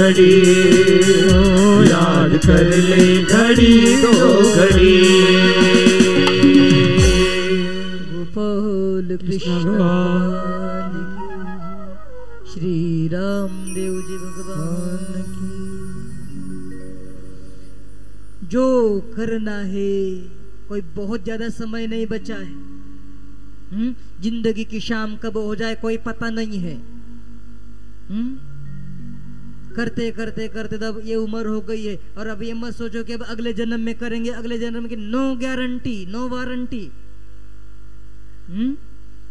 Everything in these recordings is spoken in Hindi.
घड़ी, याद कर ले घड़ी दो घड़ी। गोपाल कृष्ण भगवान की, श्री राम देव जी भगवान की। जो करना है, कोई बहुत ज्यादा समय नहीं बचा है। जिंदगी की शाम कब हो जाए कोई पता नहीं है। करते करते करते तब ये उम्र हो गई है, और अब ये मत सोचो कि अब अगले जन्म में करेंगे, अगले जन्म की नो गारंटी, नो वारंटी।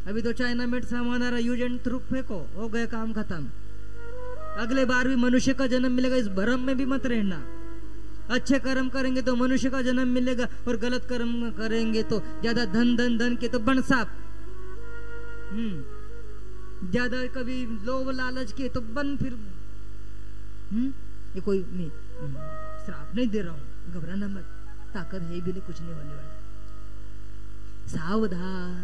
अभी तो चाइना में सामान आ रहा, यूज एंड थ्रू फेंको, हो गया काम खत्म। अगले बार भी मनुष्य का जन्म मिलेगा, इस भ्रम में भी मत रहना। अच्छे कर्म करेंगे तो मनुष्य का जन्म मिलेगा, और गलत कर्म करेंगे तो ज्यादा धन धन धन के तो बन साप, ज्यादा कभी लोभ लालच के तो बन फिर। ये कोई मैं श्राप नहीं दे रहा हूं, घबराना मत, ताकत है भी नहीं, कुछ नहीं होने वाला। सावधान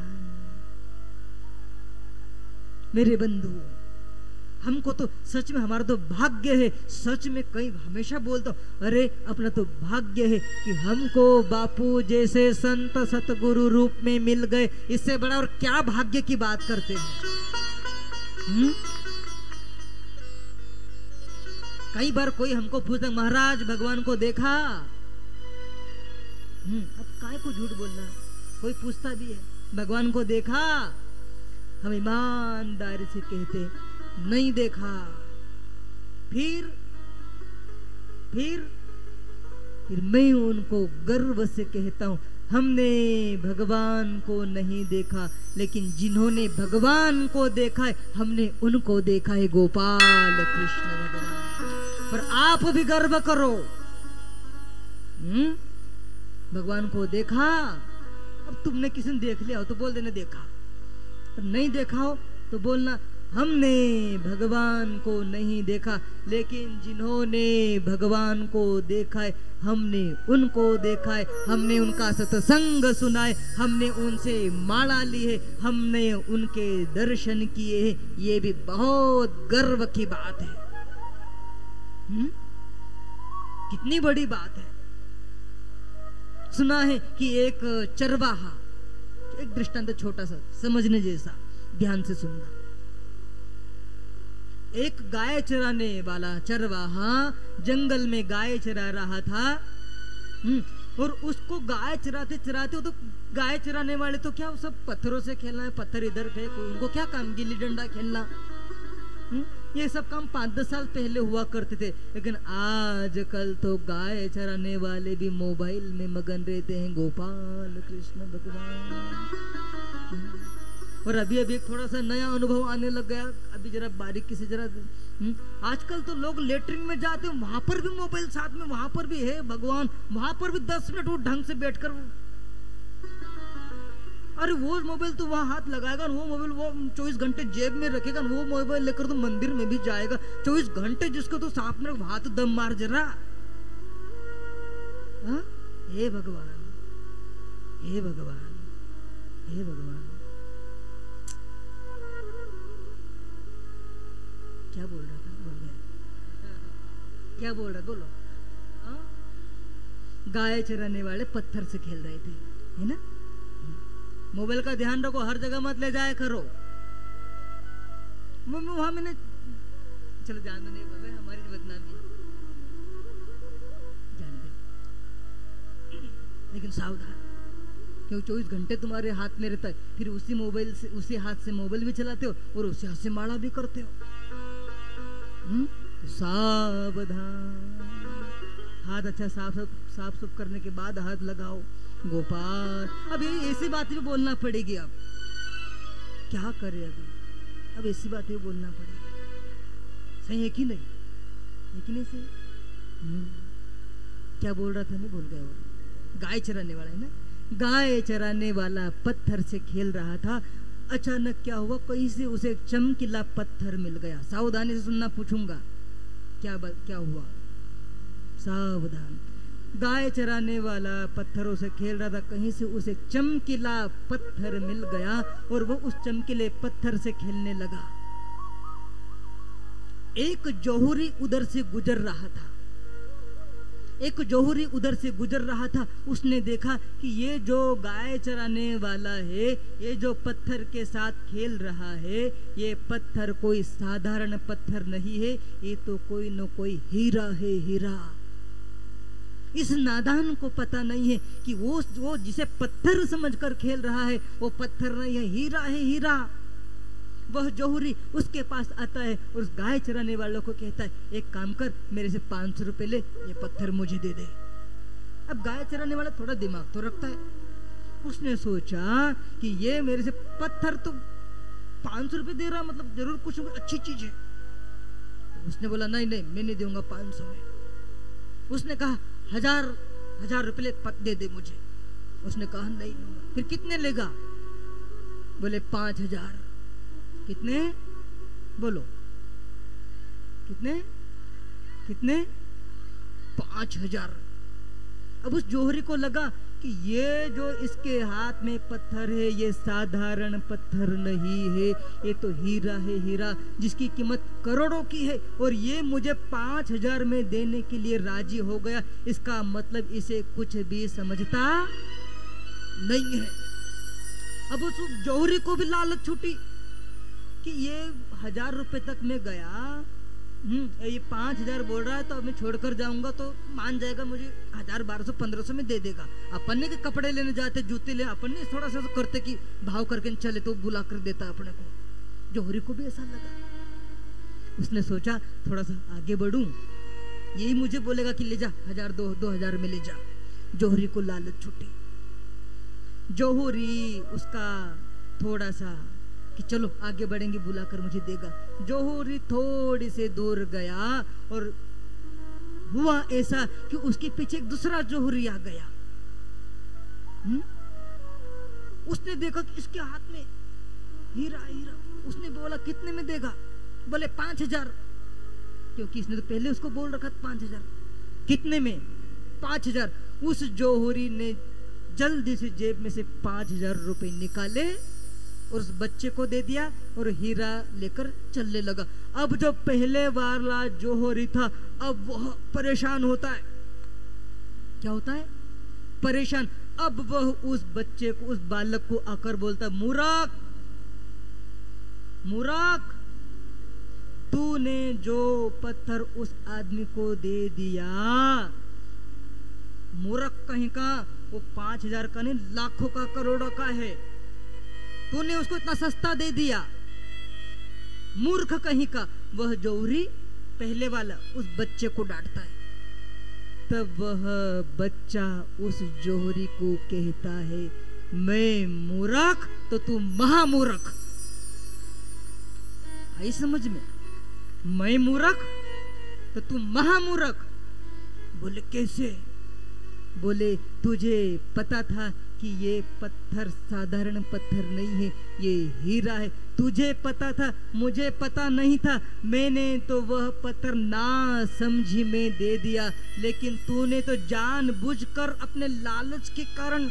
मेरे बंधु, हमको तो सच में हमारा तो भाग्य है, सच में कहीं हमेशा बोलता हूं, अरे अपना तो भाग्य है कि हमको बापू जैसे संत सतगुरु रूप में मिल गए। इससे बड़ा और क्या भाग्य की बात करते हैं। कई बार कोई हमको पूछता, महाराज भगवान को देखा? अब काय को झूठ बोलना, कोई पूछता भी है भगवान को देखा? हम ईमानदारी से कहते नहीं देखा। फिर मैं उनको गर्व से कहता हूं, हमने भगवान को नहीं देखा, लेकिन जिन्होंने भगवान को देखा है हमने उनको देखा है, गोपाल कृष्ण भगवान। पर आप भी गर्व करो। भगवान को देखा? अब तुमने किसी ने देख लिया हो तो बोल देना देखा, पर नहीं देखा हो तो बोलना हमने भगवान को नहीं देखा, लेकिन जिन्होंने भगवान को देखा है हमने उनको देखा है, हमने उनका सत्संग सुना है, हमने उनसे माला ली है, हमने उनके दर्शन किए हैं। ये भी बहुत गर्व की बात है। कितनी बड़ी बात है। सुना है कि एक चरवाहा, एक दृष्टांत छोटा सा समझने जैसा, ध्यान से सुनना। एक गाय चराने वाला चरवाहा जंगल में गाय चरा रहा था, और उसको गाय चराते चराते, तो गाय चराने वाले तो क्या सब पत्थरों से खेलना है, पत्थर इधर फेंक, उनको क्या काम, गिल्ली डंडा खेलना। ये सब काम 5-10 साल पहले हुआ करते थे, लेकिन आजकल तो गाय चराने वाले भी मोबाइल में मगन रहते हैं, गोपाल कृष्ण भगवान। और अभी अभी एक थोड़ा सा नया अनुभव आने लग गया, अभी जरा बारीकी से जरा। आजकल तो लोग लेटरिन में जाते हैं, वहां पर भी मोबाइल साथ में, वहां पर भी है भगवान, वहां पर भी 10 मिनट वो ढंग से बैठकर, अरे वो मोबाइल तो वहां हाथ लगाएगा, वो मोबाइल वो 24 घंटे जेब में रखेगा, वो मोबाइल लेकर तो मंदिर में भी जाएगा 24 घंटे, जिसको तो साथ में हाथ दम मार जरा। हे भगवान, हे भगवान, हे भगवान, क्या बोल रहा था, बोल गया, क्या बोल रहा, बोलो। गाय चराने वाले पत्थर से खेल रहे थे, है ना। मोबाइल का ध्यान रखो, हर जगह मत ले जाया करो। वहां मैंने, चलो ध्यान नहीं बाबा, हमारी बदनामी जान दे, लेकिन सावधान, क्योंकि 24 घंटे तुम्हारे हाथ में रहता है, फिर उसी मोबाइल से, उसी हाथ से मोबाइल भी चलाते हो और उसी हाथ से माला भी करते हो। सावधान, हाथ अच्छा साफ सुफ करने के बाद हाथ लगाओ, गोपाल। अब ये ऐसी बातें भी बोलना पड़ेगी, अब क्या करे, अब ऐसी बातें भी बोलना पड़ेगी, सही है कि नहीं, लेकिन ऐसे क्या बोल रहा था, मैं भूल गया। वो गाय चराने वाला है ना, गाय चराने वाला पत्थर से खेल रहा था, अचानक क्या हुआ, कहीं से उसे एक चमकीला पत्थर मिल गया। सावधानी से सुनना, पूछूंगा क्या हुआ, सावधान। गाय चराने वाला पत्थरों से खेल रहा था, कहीं से उसे चमकीला पत्थर मिल गया और वो उस चमकीले पत्थर से खेलने लगा। एक जौहरी उधर से गुजर रहा था। एक जौहरी उधर से गुजर रहा था। उसने देखा कि ये जो गाय चराने वाला है, ये जो पत्थर के साथ खेल रहा है, ये पत्थर कोई साधारण पत्थर नहीं है, ये तो कोई न कोई हीरा है, हीरा। इस नादान को पता नहीं है कि वो जिसे पत्थर समझकर खेल रहा है वो पत्थर नहीं है, हीरा है, हीरा। वह जौहरी उसके पास आता है और उस गाय चराने वालों को कहता है, एक काम कर, मेरे से 500 रुपए ले, ये पत्थर मुझे दे दे। अब गाय चराने वाला थोड़ा दिमाग तो रखता है। उसने सोचा कि ये मेरे से पत्थर तो 500 रुपए दे रहा, मतलब जरूर कुछ अच्छी चीज है। तो उसने बोला, नहीं नहीं, मैं नहीं दूंगा 500 में। उसने कहा, 1000 रुपए ले, दे दे मुझे। उसने कहा, नहीं लूंगा। फिर कितने लेगा? बोले 5000। कितने? बोलो कितने? कितने? 5000। अब उस जौहरी को लगा कि ये जो इसके हाथ में पत्थर है ये साधारण पत्थर नहीं है, ये तो हीरा है, हीरा, जिसकी कीमत करोड़ों की है, और ये मुझे 5000 में देने के लिए राजी हो गया। इसका मतलब इसे कुछ भी समझता नहीं है। अब उस जौहरी को भी लालच छूटी कि ये 1000 रुपए तक में गया, ये 5000 बोल रहा है, तो अब मैं छोड़कर जाऊंगा तो मान जाएगा, मुझे 1000, 1200, 1500 में दे देगा। अपन ने के कपड़े लेने जाते, जूते ले, अपन ने थोड़ा सा तो करते कि भाव करके चले तो बुला कर देता अपने को। जौहरी को भी ऐसा लगा। उसने सोचा थोड़ा सा आगे बढ़ूं, यही मुझे बोलेगा कि ले जा, 1000, 2000 में ले जा। जौहरी को लालच छूटी। जौहरी उसका थोड़ा सा कि चलो आगे बढ़ेंगे, बुलाकर मुझे देगा। जौहरी थोड़ी से दूर गया और हुआ ऐसा कि उसके पीछे एक दूसरा जौहरी आ गया। उसने देखा कि इसके हाथ में हीरा, हीरा। उसने बोला, कितने में देगा? बोले 5000, क्योंकि इसने तो पहले उसको बोल रखा 5000। कितने में? 5000। उस जौहरी ने जल्दी से जेब में से 5000 रुपए निकाले और उस बच्चे को दे दिया और हीरा लेकर चलने लगा। अब जो पहले वाला जौहरी था, अब वह परेशान होता है। क्या होता है? परेशान। अब वह उस बच्चे को, उस बालक को आकर बोलता, मूर्ख, मूर्ख, तूने जो पत्थर उस आदमी को दे दिया, मूर्ख कहीं का, वो 5000 का नहीं, लाखों का, करोड़ों का है। तूने उसको इतना सस्ता दे दिया, मूर्ख कहीं का। वह जौहरी पहले वाला उस बच्चे को डांटता है। तब वह बच्चा उस जौहरी को कहता है, मैं मूर्ख तो तू महामूर्ख। आई समझ में? मैं मूर्ख तो तू महामूर्ख। बोले कैसे? बोले तुझे पता था कि ये पत्थर साधारण पत्थर नहीं है, ये हीरा है। तुझे पता था, मुझे पता नहीं था। मैंने तो वह पत्थर ना समझी में दे दिया, लेकिन तूने तो जानबूझकर अपने लालच के कारण,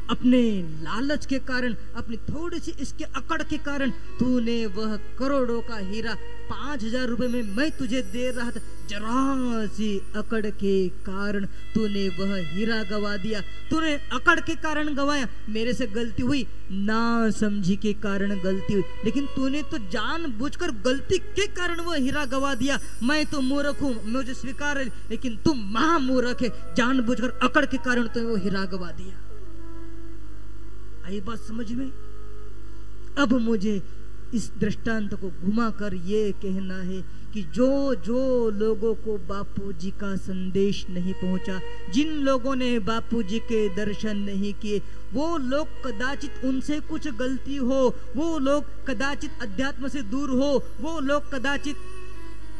अपने लालच के कारण, अपनी थोड़ी सी इसके अकड़ के कारण तूने वह करोड़ों का हीरा 5000 रुपए में मैं तुझे दे रहा था, जरा सी अकड़ के कारण तूने वह हीरा गवा दिया। तूने अकड़ के कारण गवाया, मेरे से गलती हुई, ना समझी के कारण गलती हुई, लेकिन तूने तो जानबूझकर गलती के कारण वह हीरा गवा दिया। मैं तो मूर्ख हूं, मुझे स्वीकार है, लेकिन तुम महामूर्ख है, जानबूझकर अकड़ के कारण तूने वो हीरा गवा दिया। आई बात समझ में? अब मुझे इस दृष्टांत को घुमाकर ये कहना है कि जो लोगों को बापूजी का संदेश नहीं पहुंचा, जिन लोगों ने बापूजी के दर्शन नहीं किए, वो लोग कदाचित उनसे कुछ गलती हो, वो लोग कदाचित अध्यात्म से दूर हो, वो लोग कदाचित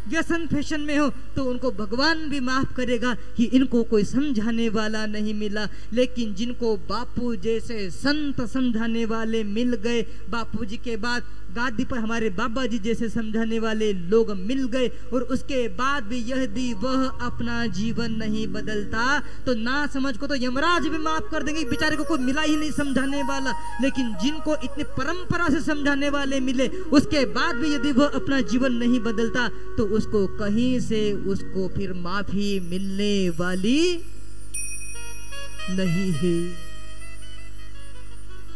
व्यसन फैशन में हो, तो उनको भगवान भी माफ करेगा कि इनको कोई समझाने वाला नहीं मिला। लेकिन जिनको बापू जैसे संत समझाने वाले मिल गए, बापू जी के बाद गादी पर हमारे बाबा जी जैसे समझाने वाले लोग मिल गए और उसके बाद भी यदि वह अपना जीवन नहीं बदलता तो ना समझ को तो यमराज भी माफ कर देंगे, बेचारे को कोई मिला ही नहीं समझाने वाला। लेकिन जिनको इतनी परंपरा से समझाने वाले मिले उसके बाद भी यदि वह अपना जीवन नहीं बदलता तो उसको कहीं से उसको फिर माफी मिलने वाली नहीं है।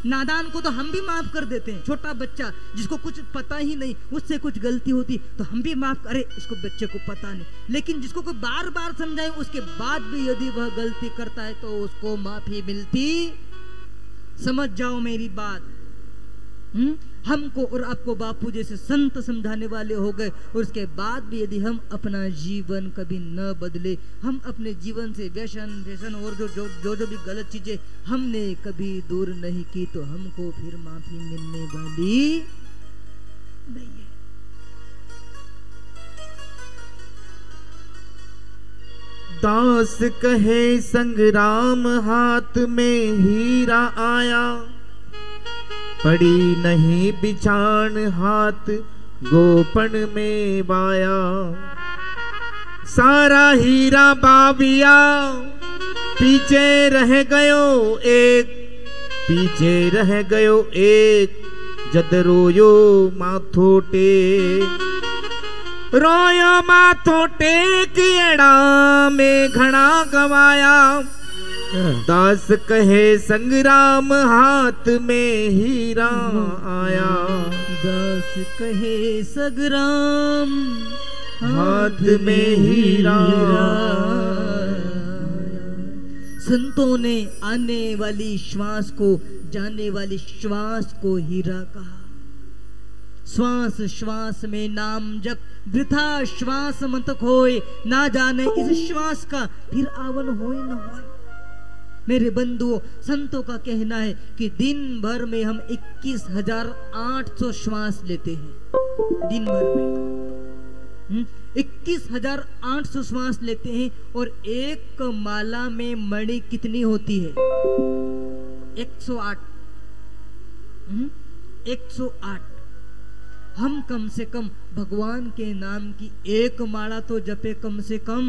नादान को तो हम भी माफ कर देते हैं, छोटा बच्चा जिसको कुछ पता ही नहीं, उससे कुछ गलती होती तो हम भी माफ अरे इसको बच्चे को पता नहीं। लेकिन जिसको कोई बार बार समझाए उसके बाद भी यदि वह गलती करता है तो उसको माफी मिलती। समझ जाओ मेरी बात। हमको और आपको बापू जैसे संत समझाने वाले हो गए और उसके बाद भी यदि हम अपना जीवन कभी न बदले, हम अपने जीवन से व्यसन और जो भी गलत चीजें हमने कभी दूर नहीं की तो हमको फिर माफी मिलने वाली नहीं है। दास कहे संग्राम हाथ में हीरा आया, पड़ी नहीं बिछान हाथ गोपन में बाया। सारा हीरा बाबिया पीछे रह गयो एक, पीछे रह गयो एक, जद रोयो माथो टेक, रोयो माथो टेक एड़ा में घना गवाया। दास कहे संग्राम हाथ में हीरा आया, दास कहे संग्राम हाथ में हीरा। संतों ने आने वाली श्वास को, जाने वाली श्वास को हीरा कहा। श्वास श्वास में नाम जप, वृथा श्वास मत खोए, ना जाने इस श्वास का फिर आवन होए न होए। मेरे बंधुओं, संतों का कहना है कि दिन भर में हम 21,800 श्वास लेते हैं। दिन भर में 21,800 श्वास लेते हैं और एक माला में मणि कितनी होती है? 108। 108। हम कम से कम भगवान के नाम की एक माला तो जपे कम से कम।